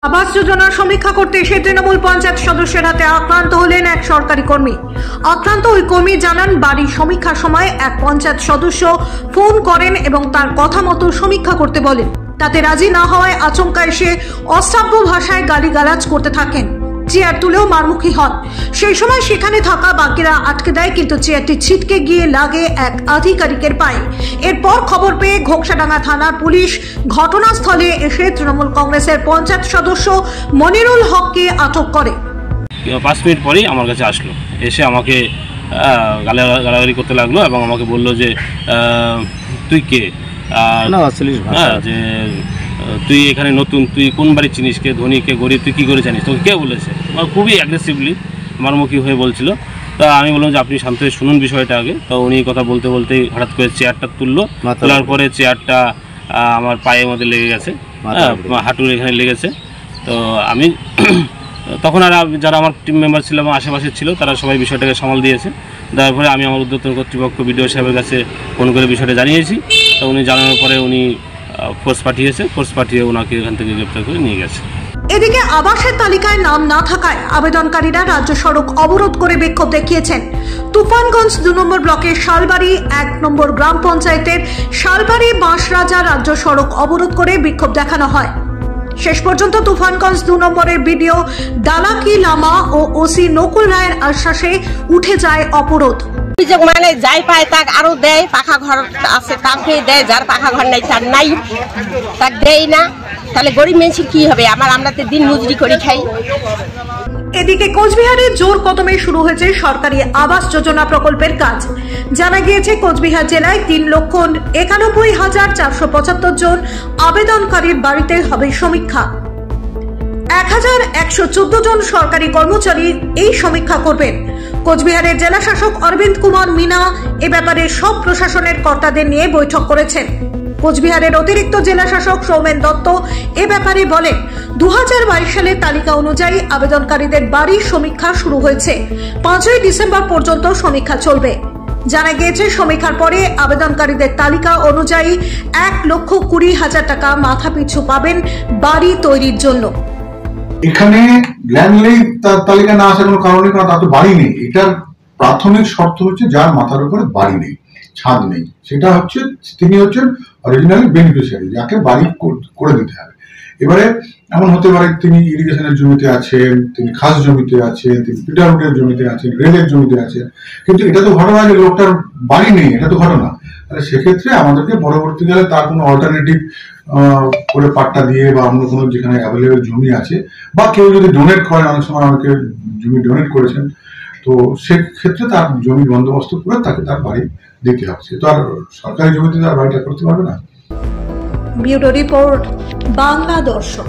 আবাস যোজনার সমীক্ষা করতে এসে তৃণমূল পঞ্চায়েত সদস্যের হাতে আক্রান্ত হলেন এক সরকারি কর্মী। আক্রান্ত ওই কর্মী জানান, বাড়ির সমীক্ষার সময় এক পঞ্চায়েত সদস্য ফোন করেন এবং তার কথা মতো সমীক্ষা করতে বলেন। তাতে রাজি না হওয়ায় আচমকা এসে অশ্রাব্য ভাষায় গালিগালাজ করতে থাকেন। চেয়ার তুলেও মারমুখী হন। সেই সময় সেখানে থাকা বাকিরা আটকে দেয়, কিন্তু চেয়ারটি ছিটকে গিয়ে লাগে এক আধিকারিকের পায়ে। এরপর খবর পেয়ে ঘোকসাডাঙ্গা থানার পুলিশ ঘটনাস্থলে এসে তৃণমূল কংগ্রেসের পঞ্চায়েত সদস্য মনিরুল হককে আটক করে। 5 মিনিট পরেই আমার কাছে আসলো, এসে আমাকে গালাগালি করতে লাগলো এবং আমাকে বললো যে তুই কে, যে তুই এখানে নতুন, তুই কোন বাড়ি চিনিস, কে ধনী কে গরিব, তুই কী করে জানিস, তোকে কে বলেছে। আমার খুবই অ্যাগ্রেসিভলি মারমুখী হয়ে বলছিল। তা আমি বললাম যে আপনি শান্ত হয়ে শুনুন বিষয়টা আগে। তো উনি কথা বলতে বলতেই হঠাৎ করে চেয়ারটা তুললো। তোলার পরে চেয়ারটা আমার পায়ের মধ্যে লেগে গেছে, হাঁটুর এখানে লেগেছে। তো আমি তখন আর যারা আমার টিম মেম্বার ছিল এবং আশেপাশে ছিল তারা সবাই বিষয়টাকে সামাল দিয়েছে। দেওয়ার পরে আমি আমার ঊর্ধ্বতন কর্তৃপক্ষ বিডিও সাহেবের কাছে ফোন করে বিষয়টা জানিয়েছি। তো উনি জানানোর পরে উনি ফোর্স পাঠিয়ে ওনাকে এখান থেকে গ্রেপ্তার করে নিয়ে গেছে। এদিকে আবাসের তালিকায় নাম না থাকায় আবেদনকারীরা রাজ্য সড়ক অবরোধ করে বিক্ষোভ দেখিয়েছেন। তুফানগঞ্জ 2 নম্বর ব্লকের শালবাড়ি 1 নম্বর গ্রাম পঞ্চায়েতের শালবাড়ি বাঁশরাজা রাজ্য সড়ক অবরোধ করে বিক্ষোভ দেখানো হয়। শেষ পর্যন্ত তুফানগঞ্জ 2 নম্বরের বিডিও দালাকি লামা ও ওসি নকুল রায়ের আশ্বাসে উঠে যায় অবরোধ। অভিযোগ মানে যাই পায় তাক আরো দেয়, পাখা ঘর আছে তাকে দেয়, যার পাখা ঘর নাই তার নাই, তাক দেয় না। তাহলে গরিব মানুষের কি হবে? আমরা তো দিন মজুরি করে খাই। এদিকে কোচবিহারে জোর কদমে শুরু হয়েছে সরকারি আবাস যোজনা প্রকল্পের কাজ। জানা গিয়েছে, কোচবিহার জেলায় 3,91,475 জন আবেদনকারীর বাড়িতে হবে সমীক্ষা। 1114 জন সরকারি কর্মচারী এই সমীক্ষা করবেন। কোচবিহারের জেলা শাসক অরবিন্দ কুমার মিনা এ ব্যাপারে সব প্রশাসনের কর্তাদের নিয়ে বৈঠক করেছেন। কোচবিহারের অতিরিক্ত জেলা শাসক সৌমেন দত্ত এ ব্যাপারে বলেন, 2022 সালের তালিকা অনুযায়ী আবেদনকারীদের বাড়ির সমীক্ষা শুরু হয়েছে। 5ই ডিসেম্বর পর্যন্ত সমীক্ষা চলবে। জানা গিয়েছে, সমীক্ষার পরে আবেদনকারীদের তালিকা অনুযায়ী 1,20,000 টাকা মাথাপিছু পাবেন বাড়ি তৈরির জন্য। এখানে ল্যান্ডলেই তালিকা না আসার কোনো কারণে, কারণ তার তো বাড়ি নেই। এটার প্রাথমিক শর্ত হচ্ছে যার মাথার উপরে বাড়ি নেই, ছাদ নেই, সেটা হচ্ছে তিনি হচ্ছেন অরিজিনালি বেনিফিশিয়ারি, যাকে বাড়ি করে দিতে হবে। এবারে এমন হতে পারে তিনি ইরিগেশনের জমিতে আছেন, তিনি খাস জমিতে আছেন, তিনি পিটার রোডের জমিতে আছেন, রেলের জমিতে আছেন, কিন্তু এটা তো ঘটনা যে লোকটার বাড়ি নেই, এটা তো ঘটনা। তাহলে সেক্ষেত্রে আমাদেরকে পরবর্তীকালে তার কোনো অল্টারনেটিভ করে পাট্টা দিয়ে বা অন্য কোনো যেখানে অ্যাভেলেবেল জমি আছে, বা কেউ যদি ডোনেট করেন, অনেক সময় আমাকে জমি ডোনেট করেছেন, তো সেক্ষেত্রে তার জমি বন্দোবস্ত করে তাকে তার বাড়ি দিতে হবে। সে তো আর সরকারি জমিতে তার বাড়িটা করতে পারবে না। ব্যুরো রিপোর্ট, বাংলা দর্শন।